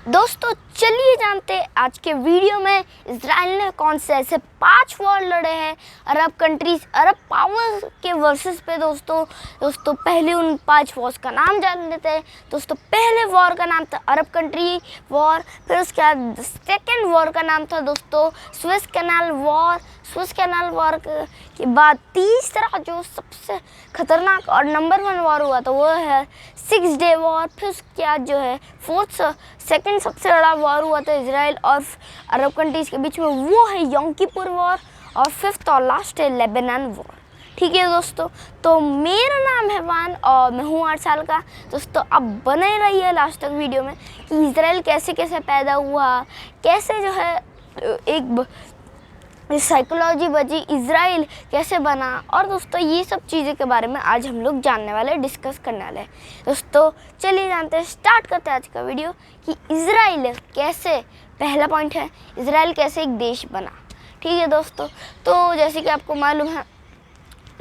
दोस्तों चलिए जानते हैं आज के वीडियो में इजराइल ने कौन से ऐसे 5 वॉर लड़े हैं अरब कंट्रीज, अरब पावर के वर्सेस पे। दोस्तों पहले उन 5 वॉर्स का नाम जान लेते हैं। दोस्तों पहले वॉर का नाम था अरब कंट्री वॉर, फिर उसके बाद सेकेंड वॉर का नाम था दोस्तों Swiss canal war. Swiss canal war के बाद तीसरा जो सबसे खतरनाक और नंबर 1 वॉर हुआ था वो है 6 डे वॉर। फिर उसके बाद जो है सेकंड सबसे बड़ा वॉर हुआ था इजराइल और अरब कंट्रीज के बीच में, वो है यom किपुर वॉर। और 5th और लास्ट है लेबनान वॉर। ठीक है दोस्तों, तो मेरा नाम है वान और मैं हूँ 8 साल का। दोस्तों अब बने रहिए लास्ट तक वीडियो में कि इजराइल कैसे कैसे पैदा हुआ, कैसे जो है एक साइकोलॉजी बची, इजराइल कैसे बना, और दोस्तों ये सब चीज़ों के बारे में आज हम लोग जानने वाले, डिस्कस करने वाले हैं। दोस्तों चलिए जानते हैं, स्टार्ट करते हैं आज का वीडियो कि इजराइल कैसे, पहला पॉइंट है इजराइल कैसे एक देश बना। ठीक है दोस्तों, तो जैसे कि आपको मालूम है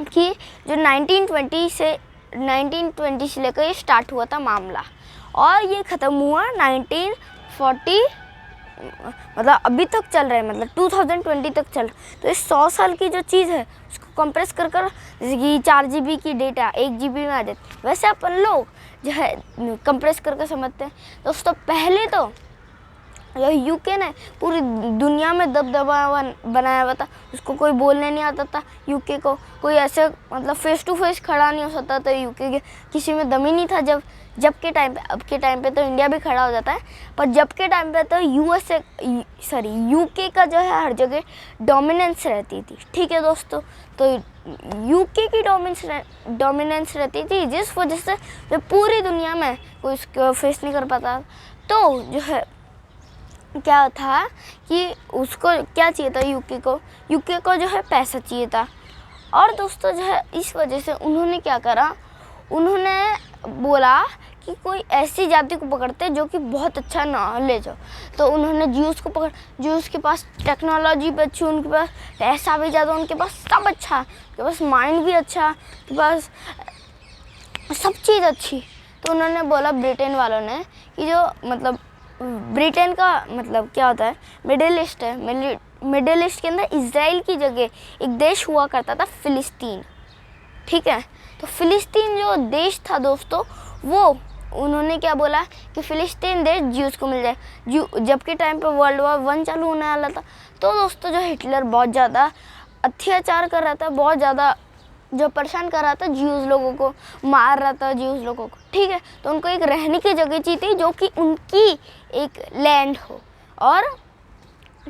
कि जो 1920 से लेकर ये स्टार्ट हुआ था मामला और ये ख़त्म हुआ 1940, मतलब अभी तक चल रहा है, मतलब 2020 तक चल। तो इस 100 साल की जो चीज़ है उसको कंप्रेस कर जैसे कि 4 GB की डेटा 1 GB में आ जाती, वैसे अपन लोग जो है कंप्रेस करके समझते हैं। दोस्तों पहले तो यूके ने पूरी दुनिया में दबदबा बनाया हुआ था, उसको कोई बोलने नहीं आता था। यूके को कोई ऐसे मतलब फेस टू फेस खड़ा नहीं हो सकता था, यूके के किसी में दम ही नहीं था। जब के टाइम पे, अब के टाइम पे तो इंडिया भी खड़ा हो जाता है, पर जब के टाइम पे तो यूके का जो है हर जगह डोमिनेंस रहती थी। ठीक है दोस्तों, तो यूके की डोमिनेंस रहती थी, जिस वजह से जो पूरी दुनिया में कोई उसको फेस नहीं कर पाता। तो जो है क्या था कि उसको क्या चाहिए था, यूके को जो है पैसा चाहिए था। और दोस्तों जो है इस वजह से उन्होंने क्या करा, उन्होंने बोला कि कोई ऐसी जाति को पकड़ते जो कि बहुत अच्छा नॉलेज हो। तो उन्होंने ज्यूस को पकड़, ज्यूस के पास टेक्नोलॉजी भी अच्छी, उनके पास पैसा भी ज़्यादा, उनके पास सब अच्छा, उनके पास माइंड भी अच्छा, उनके पास सब चीज़ अच्छी। तो उन्होंने बोला ब्रिटेन वालों ने कि जो मतलब ब्रिटेन का मतलब क्या होता है, मिडिल ईस्ट है, मिडिल ईस्ट के अंदर इजराइल की जगह एक देश हुआ करता था फिलिस्तीन। ठीक है, तो फिलिस्तीन जो देश था दोस्तों, वो उन्होंने क्या बोला कि फिलिस्तीन देश ज्यूस को मिल जाए। जब के टाइम पे वर्ल्ड वॉर 1 चालू होने वाला था, तो दोस्तों जो हिटलर बहुत ज़्यादा अत्याचार कर रहा था, बहुत ज़्यादा जो परेशान कर रहा था, ज्यूस लोगों को मार रहा था, ज्यूस लोगों को। ठीक है, तो उनको एक रहने की जगह चाहिए जो कि उनकी एक लैंड हो। और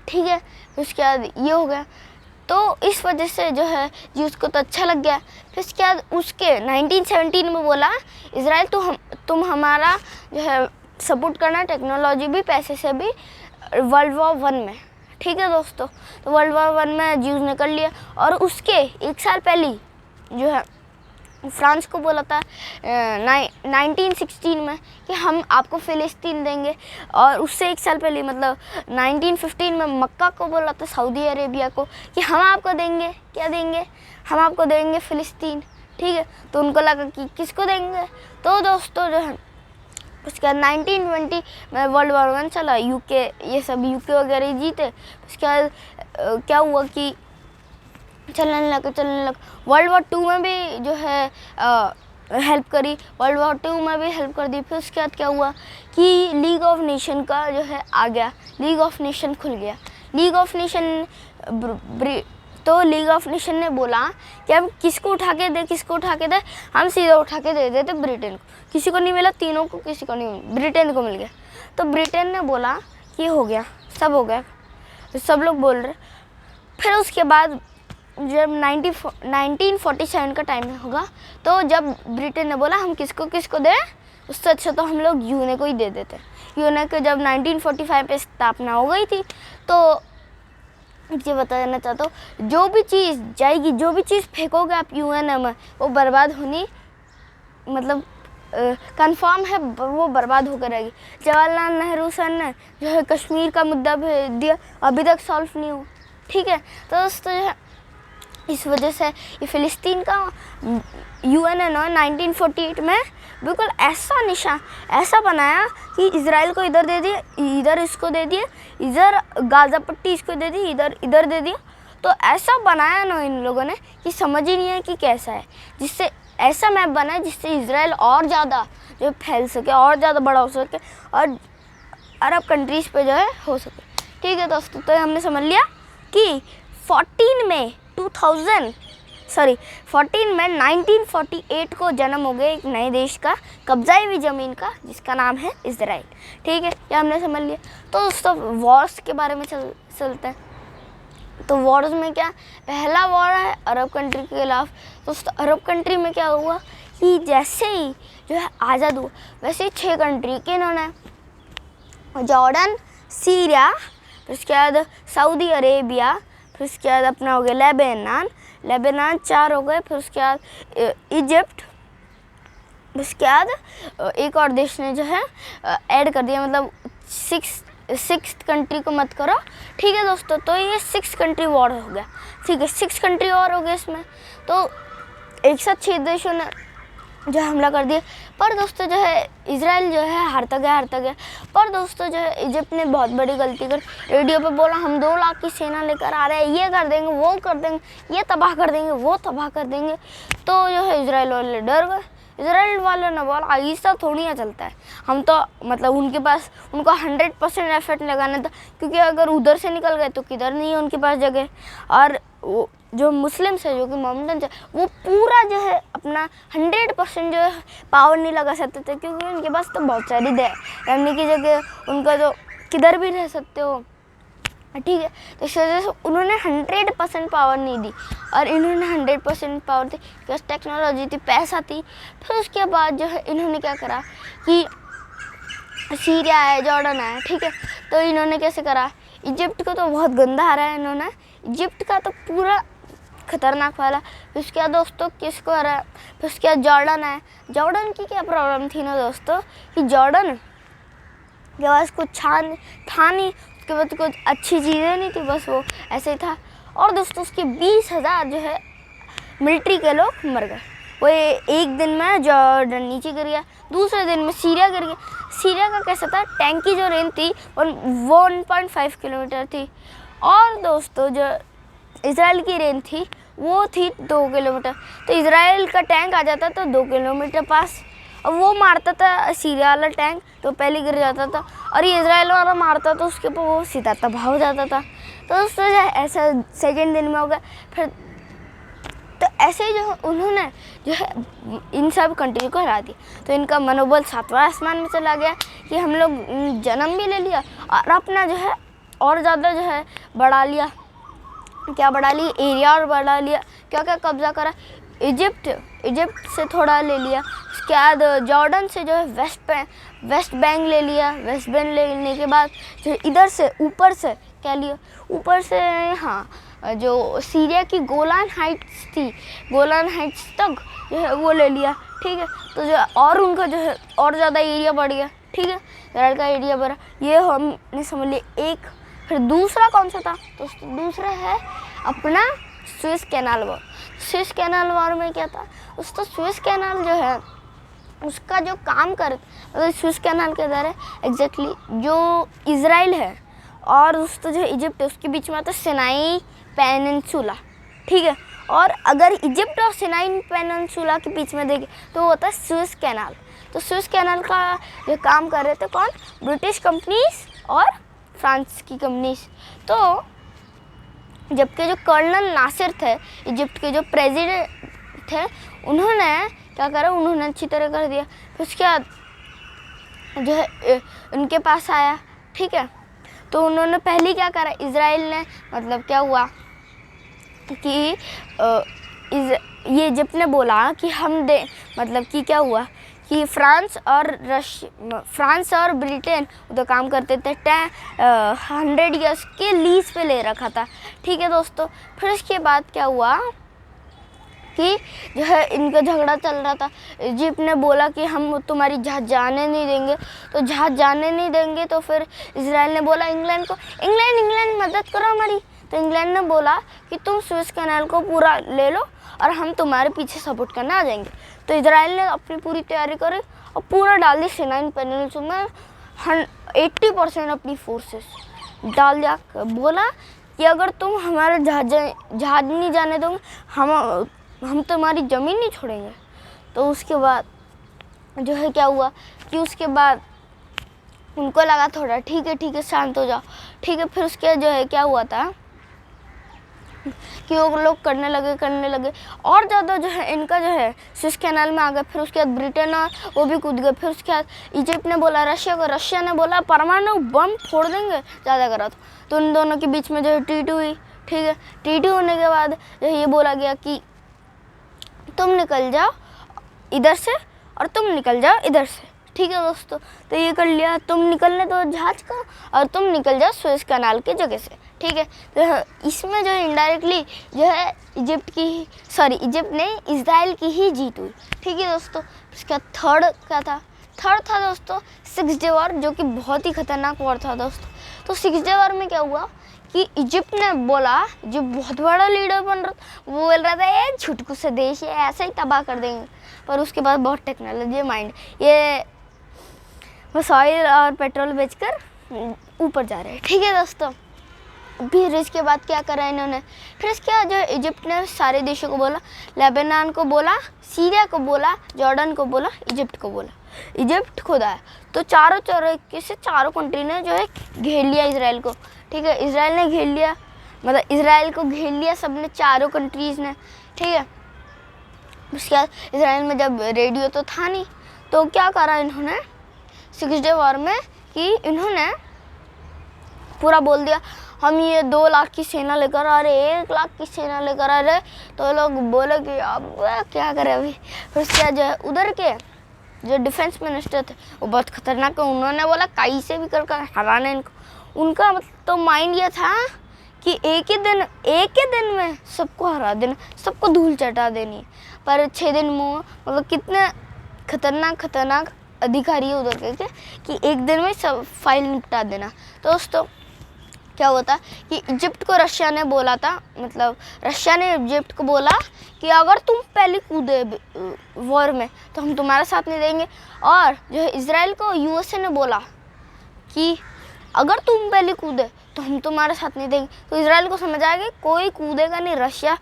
ठीक है, उसके बाद ये हो गया, तो इस वजह से जो है ज्यूस को तो अच्छा लग गया। फिर उसके बाद उसके 1917 में बोला इजराइल तुम हमारा जो है सपोर्ट करना, टेक्नोलॉजी भी, पैसे से भी, वर्ल्ड वॉर 1 में। ठीक है दोस्तों, तो वर्ल्ड वॉर 1 में ज्यूस ने कर लिया। और उसके 1 साल पहले जो है फ्रांस को बोला था 1916 में कि हम आपको फ़िलिस्तीन देंगे। और उससे 1 साल पहले मतलब 1915 में मक्का को बोला था, सऊदी अरेबिया को, कि हम आपको देंगे, क्या देंगे, हम आपको देंगे फ़िलिस्तीन। ठीक है, तो उनको लगा कि किसको देंगे। तो दोस्तों जो है उसके बाद 1920 में वर्ल्ड वॉर 1 चला, यूके वगैरह जीते। उसके बाद क्या हुआ कि चलने लगा। वर्ल्ड वॉर 2 में भी जो है हेल्प करी, वर्ल्ड वॉर 2 में भी हेल्प कर दी। फिर उसके बाद क्या हुआ कि लीग ऑफ नेशन का जो है आ गया, लीग ऑफ नेशन खुल गया। लीग ऑफ नेशन तो लीग ऑफ नेशन ने बोला कि हम किसको उठा के दे, हम सीधा उठा के दे देते ब्रिटेन को। किसी को नहीं मिला, तीनों को किसी को नहीं मिला, ब्रिटेन को मिल गया। तो ब्रिटेन ने बोला कि हो गया, सब हो गया, सब लोग बोल रहे। फिर उसके बाद जब 1947 का टाइम होगा, तो जब ब्रिटेन ने बोला हम किसको दें, उससे अच्छा तो हम लोग यूएन को ही दे देते। यूएन को जब 1945 पे स्थापना हो गई थी, तो ये बताना चाहता हूँ, जो भी चीज़ जाएगी, जो भी चीज़ फेंकोगे आप यूएन में, वो बर्बाद होनी मतलब कंफर्म है, वो बर्बाद होकर रहेगी। जवाहरलाल नेहरू सर ने जो है कश्मीर का मुद्दा भेज दिया, अभी तक सॉल्व नहीं हुआ। ठीक है, तो दोस्तों जो है इस वजह से ये फ़िलिस्तीन का यूएन है ना 1948 में बिल्कुल ऐसा निशान ऐसा बनाया कि इजराइल को इधर दे दिया, इधर इसको दे दिया, इधर गाज़ा पट्टी इसको दे दी, इधर दे दिया। तो ऐसा बनाया ना इन लोगों ने कि समझ ही नहीं है कि कैसा है, जिससे ऐसा मैप बना है जिससे इजराइल और ज़्यादा जो फैल सके, और ज़्यादा बड़ा हो सके और अरब कंट्रीज़ पे जो है हो सके। ठीक है दोस्तों, तो हमने समझ लिया कि 14 मई 1948 को जन्म हो गया एक नए देश का, कब्जाई हुई ज़मीन का, जिसका नाम है इजराइल। ठीक है, ये हमने समझ लिया। तो दोस्तों वॉर्स के बारे में चलते हैं। तो वॉर्स में क्या, पहला वॉर है अरब कंट्री के खिलाफ। दोस्तों अरब कंट्री में क्या हुआ कि जैसे ही जो है आज़ाद हुआ, वैसे ही 6 कंट्री के इन्होंने, जॉर्डन, सीरिया, फिर उसके बाद सऊदी अरेबिया, फिर उसके बाद अपना हो गया लेबनान 4 हो गए, फिर उसके बाद इजिप्ट, उसके बाद एक और देश ने जो है ऐड कर दिया, मतलब 6 कंट्री को मत करो। ठीक है दोस्तों, तो ये 6 कंट्री वॉर हो गया। ठीक है, 6 कंट्री वॉर हो गए इसमें। तो एक साथ 6 देशों ने जो हमला कर दिया। पर दोस्तों जो है इजराइल जो है हारता गया। पर दोस्तों जो है इजिप्ट ने बहुत बड़ी गलती कर, रेडियो पे बोला हम 2 लाख की सेना लेकर आ रहे हैं, ये कर देंगे, वो कर देंगे, ये तबाह कर देंगे, वो तबाह कर देंगे। तो जो है इजराइल वाले डर गए। इजराइल वालों ने बोला ऐसा थोड़ी ना चलता है, हम तो मतलब उनको 100% एफर्ट लगाना था, क्योंकि अगर उधर से निकल गए तो किधर नहीं है उनके पास जगह। और वो जो मुस्लिम्स है, जो कि मोहम्मदन है, वो पूरा जो है अपना 100% जो है पावर नहीं लगा सकते थे, क्योंकि उनके पास तो बहुत सारी रहने की जगह, उनका जो किधर भी रह सकते हो। ठीक है, तो इस वजह से उन्होंने 100% पावर नहीं दी, और इन्होंने 100% पावर दी, बिकॉज टेक्नोलॉजी थी, पैसा थी। फिर उसके बाद जो है इन्होंने क्या करा कि सीरिया है, जॉर्डन है, ठीक है, तो इन्होंने कैसे करा, इजिप्ट को तो बहुत गंदा आ रहा है इन्होंने, इजिप्ट का तो पूरा खतरनाक वाला। फिर उसके बाद दोस्तों किसको आ रहा है, फिर उसके बाद जॉर्डन है। जॉर्डन की क्या प्रॉब्लम थी ना दोस्तों, कि जॉर्डन के पास कुछ था नहीं, उसके बाद कुछ अच्छी चीज़ें नहीं थी, बस वो ऐसे ही था। और दोस्तों उसके 20,000 जो है मिलिट्री के लोग मर गए। वो एक दिन में जॉर्डन नीचे गिर गया, दूसरे दिन में सीरिया गिर गया। सीरिया का कैसा था, टैंक की जो रेंज थी 1.5 किलोमीटर थी, और दोस्तों जो इजराइल की रेंज थी वो थी 2 किलोमीटर। तो इजराइल का टैंक आ जाता था 2 किलोमीटर पास, और वो मारता था सीरिया वाला टैंक, तो पहले गिर जाता था, और ये इजराइल वाला मारता तो उसके ऊपर वो सीधा तबाह हो जाता था। तो दोस्तों जो ऐसा सेकेंड दिन में हो गया। फिर तो ऐसे ही जो उन्होंने जो है इन सब कंट्री को हरा दिया, तो इनका मनोबल 7वां आसमान में चला गया कि हम लोग जन्म भी ले लिया और अपना जो है और ज़्यादा जो है बढ़ा लिया। क्या बढ़ा लिया, एरिया और बढ़ा लिया। क्या क्या कब्जा करा, इजिप्ट से थोड़ा ले लिया, उसके बाद जॉर्डन से जो है वेस्ट बैंक ले लिया। वेस्ट बैंक लेने के बाद जो इधर से ऊपर से क्या लिया, ऊपर से हाँ जो सीरिया की गोलान हाइट्स थी, गोलान हाइट्स तक जो है वो ले लिया। ठीक है, तो जो और उनका जो है और ज़्यादा एरिया बढ़ गया। ठीक है, इजराइल का एरिया बढ़ा, ये हमने समझ लिया एक। फिर दूसरा कौन सा था दोस्तों, दूसरा है अपना Swiss canal war. Swiss canal war में क्या था दोस्तों, स्विस कैनाल जो है उसका जो काम कर मतलब स्विस कैनाल के द्वारा एग्जैक्टली जो इजराइल है और दोस्तों जो इजिप्ट है उसके बीच में आता है सिनाई पेनिनसुला। ठीक है, और अगर इजिप्ट और सिनाई पेनिनसुला के बीच में देखें तो वो होता है स्विस कैनाल। तो स्विस कैनाल का जो काम कर रहे थे कौन, ब्रिटिश कंपनीज और फ्रांस की कंपनीज। तो जबकि जो कर्नल नासिर थे, इजिप्ट के जो प्रेसिडेंट थे, उन्होंने क्या करा, उन्होंने अच्छी तरह कर दिया। फिर उसके बाद जो है उनके पास आया। ठीक है, तो उन्होंने पहले क्या करा, इजराइल ने मतलब क्या हुआ कि ये इजिप्ट ने बोला कि हम दे मतलब कि क्या हुआ कि फ्रांस और ब्रिटेन उधर काम करते थे 100 ईयर्स के लीज पे ले रखा था। ठीक है दोस्तों, फिर उसके बाद क्या हुआ कि जो है इनका झगड़ा चल रहा था। इजिप्ट ने बोला कि हम तुम्हारी जहाज़ जाने नहीं देंगे, तो जहाज़ जाने नहीं देंगे तो फिर इजराइल ने बोला इंग्लैंड को, इंग्लैंड मदद करो हमारी। तो इंग्लैंड ने बोला कि तुम स्विस कैनाल को पूरा ले लो और हम तुम्हारे पीछे सपोर्ट करने आ जाएंगे। तो इजराइल ने अपनी पूरी तैयारी करी और पूरा डाल दिया सिनाइन पेनिनसुला में 80% अपनी फोर्सेस डाल दिया। बोला कि अगर तुम हमारे जहाज नहीं जाने दोगे हम तुम्हारी ज़मीन नहीं छोड़ेंगे। तो उसके बाद जो है क्या हुआ कि उसके बाद उनको लगा थोड़ा ठीक है शांत हो जाओ, ठीक है। फिर उसके जो है क्या हुआ था कि वो लोग करने लगे और ज़्यादा जो है इनका जो है स्विस कैनाल में आ गए। फिर उसके बाद ब्रिटेन और वो भी कूद गए। फिर उसके बाद इजिप्ट ने बोला रशिया को, रशिया ने बोला परमाणु बम फोड़ देंगे ज़्यादा करा तो उन दोनों के बीच में जो है टीटू हुई, ठीक है। टीटू होने के बाद जो है ये बोला गया कि तुम निकल जाओ इधर से और तुम निकल जाओ इधर से, ठीक है दोस्तों। तो ये कर लिया, तुम निकलने दो जहाज का और तुम निकल जाओ स्वेज कैनाल की जगह से, ठीक है। तो इसमें जो है इनडायरेक्टली जो है इजिप्ट नहीं इजराइल की ही जीत हुई, ठीक है दोस्तों। इसका थर्ड क्या था? थर्ड था दोस्तों 6 डे वॉर, जो कि बहुत ही खतरनाक वॉर था दोस्तों। तो 6 डे वॉर में क्या हुआ कि इजिप्ट ने बोला, जो बहुत बड़ा लीडर बन रहा था, वो बोल रहा था ये छुटकू से देश है, ऐसे ही तबाह कर देंगे। पर उसके बाद बहुत टेक्नोलॉजी माइंड, ये बस ऑयल और पेट्रोल बेचकर ऊपर जा रहे हैं, ठीक है दोस्तों। फिर इसके बाद क्या करा इन्होंने, फिर इसके बाद जो इजिप्ट ने सारे देशों को बोला, लेबनान को बोला, सीरिया को बोला, जॉर्डन को बोला, इजिप्ट को बोला। इजिप्ट खुद आया तो चारों कंट्री ने जो है घेर लिया इसराइल को, ठीक है। इसराइल ने घेर लिया, मतलब इसराइल को घेर लिया सबने, चारों कंट्रीज़ ने, ठीक है। उसके बाद इसराइल में जब रेडियो तो था नहीं, तो क्या करा इन्होंने 6 डे वॉर में कि इन्होंने पूरा बोल दिया हम ये 2 लाख की सेना लेकर आ रहे, 1 लाख की सेना लेकर आ रहे। तो लोग बोले कि अब क्या करें अभी। फिर उसके जो है उधर के जो डिफेंस मिनिस्टर थे वो बहुत खतरनाक है, उन्होंने बोला कहीं से भी कर हराना इनको। उनका मतलब तो माइंड ये था कि एक ही दिन में सबको हरा देना, सबको धूल चटा देनी। पर 6 दिन में मतलब कितने खतरनाक अधिकारी है उधर के कि एक दिन में सब फाइल निपटा देना। तो दोस्तों क्या होता कि इजिप्ट को रशिया ने बोला था, मतलब रशिया ने इजिप्ट को बोला कि अगर तुम पहले कूदे वॉर में तो हम तुम्हारा साथ नहीं देंगे। और जो है इसराइल को यूएसए ने बोला कि अगर तुम पहले कूदे तो हम तुम्हारे साथ नहीं देंगे। तो इसराइल को समझ आया कि कोई कूदेगा नहीं, रशिया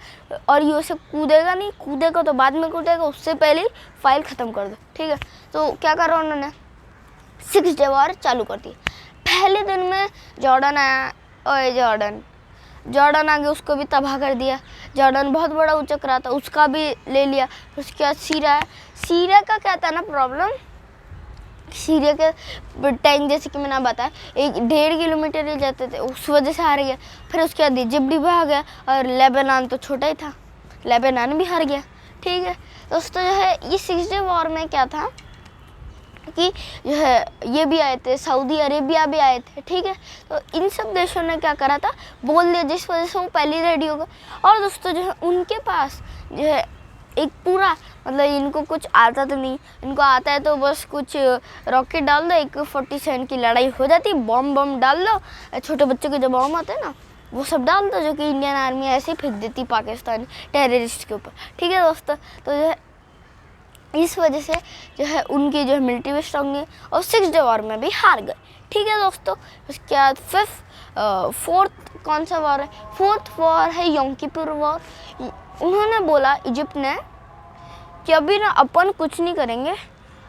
और यूएसए कूदेगा नहीं, कूदेगा तो बाद में कूदेगा, उससे पहले फाइल ख़त्म कर दो, ठीक है। तो क्या करा उन्होंने 6 डे वॉर चालू कर दी। पहले दिन में जॉर्डन आया, और जॉर्डन आगे उसको भी तबाह कर दिया। जॉर्डन बहुत बड़ा उचक रहा था, उसका भी ले लिया। उसके बाद सीरिया का क्या था ना प्रॉब्लम, सीरिया के टैंक जैसे कि मैंने बताया 1.5 किलोमीटर ही जाते थे, उस वजह से हार गया। फिर उसके बाद इजिप्ट भी आ गया और लेबनान तो छोटा ही था, लेबनान भी हार गया, ठीक है दोस्तों। जो है ये 6 डे वॉर में क्या था कि जो है ये भी आए थे, सऊदी अरेबिया भी आए थे, ठीक है। तो इन सब देशों ने क्या करा था, बोल दिया, जिस वजह से वो पहले रेडी हो गए। और दोस्तों जो है उनके पास जो है एक पूरा मतलब इनको कुछ आता तो नहीं, इनको आता है तो बस कुछ रॉकेट डाल दो, एक 47 की लड़ाई हो जाती, बम डाल दो, छोटे बच्चों के जो बम आते हैं ना वो सब डाल दो, जो कि इंडियन आर्मी ऐसे ही फेंक देती पाकिस्तानी टेररिस्ट के ऊपर, ठीक है दोस्तों। तो जो है इस वजह से जो है उनकी जो है मिलिट्री भी स्ट्रॉन्ग है और 6 डे वॉर में भी हार गए, ठीक है दोस्तों। उसके बाद फोर्थ कौन सा वॉर है, 4th वॉर है यम किपुर वॉर। उन्होंने बोला इजिप्ट ने कि अभी ना अपन कुछ नहीं करेंगे,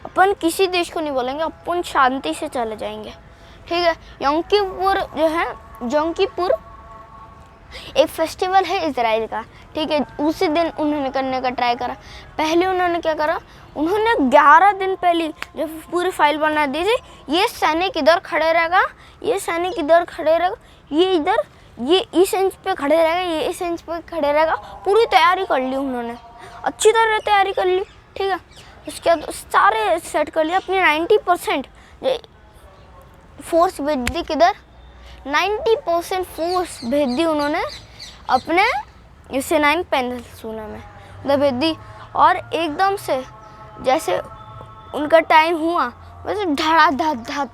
अपन किसी देश को नहीं बोलेंगे, अपन शांति से चले जाएंगे, ठीक है। यम किपुर जो है, यम किपुर एक फेस्टिवल है इजराइल का, ठीक है। उसी दिन उन्होंने करने का ट्राई करा। पहले उन्होंने क्या करा, उन्होंने 11 दिन पहले जो पूरी फाइल बना दी थी, ये सैनिक इधर खड़े रहेगा, ये सैनिक इधर खड़े रहेगा, ये इधर, ये इस इंच पे खड़े रहेगा, ये इस इंच पे खड़े रहेगा। पूरी तैयारी कर ली उन्होंने, अच्छी तरह तैयारी कर ली, ठीक है। उसके बाद सारे सेट कर लिया, अपनी 90% फोर्स भेज दी, किधर 90% फोर्स भेज दी उन्होंने अपने सिनाइन पेनिनसुला में, मतलब भेज दी। और एकदम से जैसे उनका टाइम हुआ वैसे धड़ा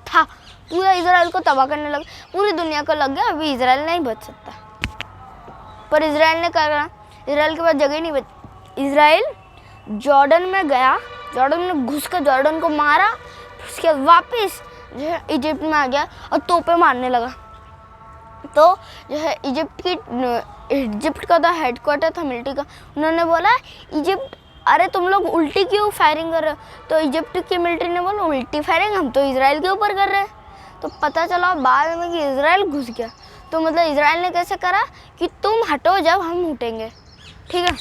था, पूरा इजराइल को तबाह करने लगा, पूरी दुनिया को लग गया अभी इजराइल नहीं बच सकता। पर इजराइल ने कहा, इजराइल के पास जगह नहीं बची। इजराइल जॉर्डन में गया जॉर्डन ने घुस कर जॉर्डन को मारा, उसके बाद वापस जो है इजिप्ट में आ गया और तोपे मारने लगा। तो जो है इजिप्ट का था हेडक्वार्टर था मिलिट्री का, उन्होंने बोला इजिप्ट अरे तुम लोग उल्टी क्यों फायरिंग कर रहे हो? तो इजिप्ट की मिलिट्री ने बोला उल्टी फायरिंग हम तो इजराइल के ऊपर कर रहे हैं। तो पता चला बाद में कि इजराइल घुस गया। तो मतलब इजराइल ने कैसे करा कि तुम हटो जब हम उठेंगे, ठीक है।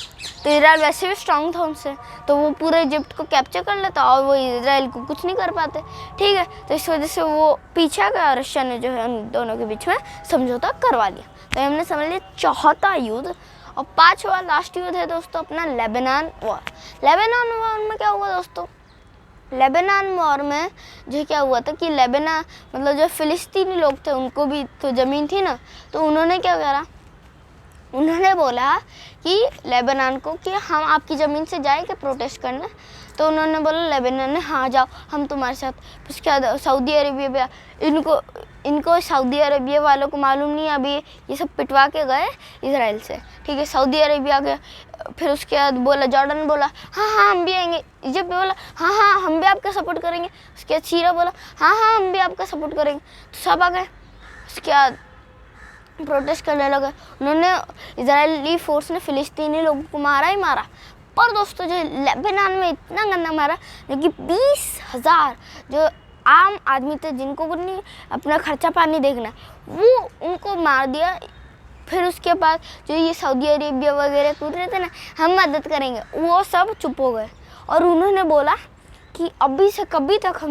तो इजराइल वैसे भी स्ट्रांग था उनसे, तो वो पूरे इजिप्ट को कैप्चर कर लेता और वो इजराइल को कुछ नहीं कर पाते, ठीक है। तो इस वजह से वो पीछे गया, रशिया ने जो है उन दोनों के बीच में समझौता करवा लिया। तो हमने समझ लिया चौथा युद्ध। और पांचवा लास्ट युद्ध है दोस्तों अपना लेबनान वॉर। लेबनान वॉर में क्या हुआ दोस्तों? लेबनान वॉर में जो क्या हुआ था कि लेबनान मतलब जो फिलिस्तीनी लोग थे उनको भी तो ज़मीन थी ना, तो उन्होंने क्या करा, उन्होंने बोला कि लेबनान को कि हम आपकी ज़मीन से जाएंगे प्रोटेस्ट करने। तो उन्होंने बोला लेबनान ने हाँ जाओ हम तुम्हारे साथ। उसके बाद सऊदी अरेबिया भी इनको सऊदी अरेबिया वालों को मालूम नहीं, अभी ये सब पिटवा के गए इसराइल से, ठीक है। सऊदी अरेबिया गया, फिर उसके बाद बोला जॉर्डन बोला हाँ हम भी आएंगे। इजिप्ट बोला हाँ हम भी आपका सपोर्ट करेंगे। उसके बाद सीरिया बोला हाँ हम भी आपका सपोर्ट करेंगे। तो सब आ गए। उसके बाद प्रोटेस्ट करने लगे। उन्होंने इजरायली फोर्स ने फिलिस्तीनी लोगों को मारा ही मारा। पर दोस्तों जो लेबनान में इतना गंदा मारा जो कि 20,000 जो आम आदमी थे जिनको नहीं अपना खर्चा पानी देखना वो उनको मार दिया। फिर उसके बाद जो ये सऊदी अरेबिया वगैरह कूद रहे थे ना हम मदद करेंगे, वो सब चुप हो गए और उन्होंने बोला कि अभी से कभी तक हम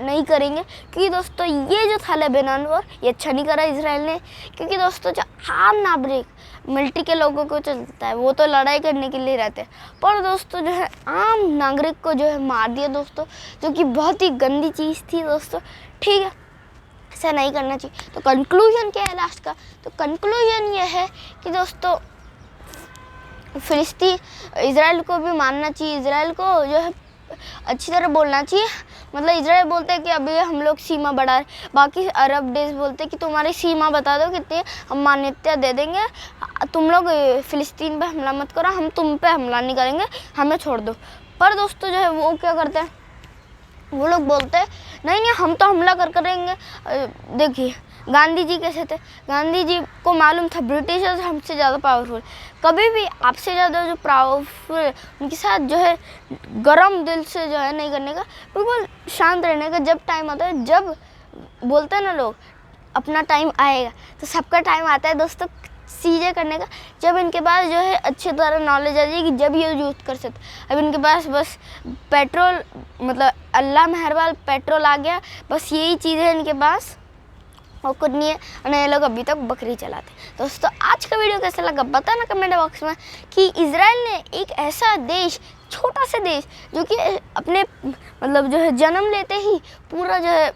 नहीं करेंगे। क्योंकि दोस्तों ये जो था लेबनान वॉर ये अच्छा नहीं करा इसराइल ने, क्योंकि दोस्तों जो आम नागरिक मिलिट्री के लोगों को चलता है वो तो लड़ाई करने के लिए रहते हैं, पर दोस्तों जो है आम नागरिक को जो है मार दिया दोस्तों, जो कि बहुत ही गंदी चीज़ थी दोस्तों, ठीक है। ऐसा नहीं करना चाहिए। तो कंक्लूजन क्या है लास्ट का? तो कंक्लूजन ये है कि दोस्तों इजराइल को भी मानना चाहिए, इजराइल को जो है अच्छी तरह बोलना चाहिए। मतलब इजराइल बोलते हैं कि अभी हम लोग सीमा बढ़ा रहे, बाकी अरब देश बोलते हैं कि तुम्हारी सीमा बता दो कितनी, हम मान्यता दे देंगे, तुम लोग फिलिस्तीन पे हमला मत करो, हम तुम पे हमला नहीं करेंगे, हमें छोड़ दो। पर दोस्तों जो है वो क्या करते हैं, वो लोग बोलते हैं नहीं हम तो हमला करेंगे। देखिए गांधी जी कैसे थे, गांधी जी को मालूम था ब्रिटिशर्स हमसे ज़्यादा पावरफुल, कभी भी आपसे ज़्यादा जो पावरफुल उनके साथ जो है गरम दिल से जो है नहीं करने का, बिल्कुल शांत रहने का। जब टाइम आता है, जब बोलते हैं ना लोग अपना टाइम आएगा, तो सबका टाइम आता है दोस्तों चीज़ें करने का, जब इनके पास जो है अच्छी तरह नॉलेज आ जाएगी, जब ये यूज़ कर सकते। अब इनके पास बस पेट्रोल, मतलब अल्लाह मेहरबान पेट्रोल आ गया, बस यही चीज़ है इनके पास और कुछ नहीं है। और ये लोग अभी तक बकरी चलाते। दोस्तों आज का वीडियो कैसा लगा बताना कमेंट बॉक्स में, कि इजराइल ने एक ऐसा देश, छोटा सा देश जो कि अपने मतलब जो है जन्म लेते ही पूरा जो है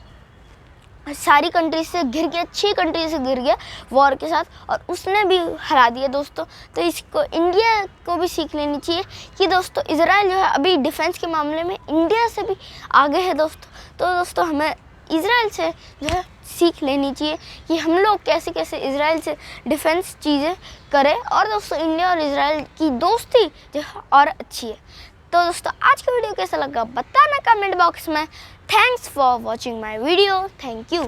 सारी कंट्री से घिर गया, 6 कंट्री से घिर गया वॉर के साथ, और उसने भी हरा दिया दोस्तों। तो इसको इंडिया को भी सीख लेनी चाहिए कि दोस्तों इजराइल जो है अभी डिफेंस के मामले में इंडिया से भी आगे है दोस्तों। तो दोस्तों हमें इजराइल से जो है सीख लेनी चाहिए कि हम लोग कैसे कैसे इजराइल से डिफेंस चीज़ें करें, और दोस्तों इंडिया और इजराइल की दोस्ती जो है और अच्छी है। तो दोस्तों आज का वीडियो कैसा लगा बताना कमेंट बॉक्स में। Thanks for watching my video, thank you.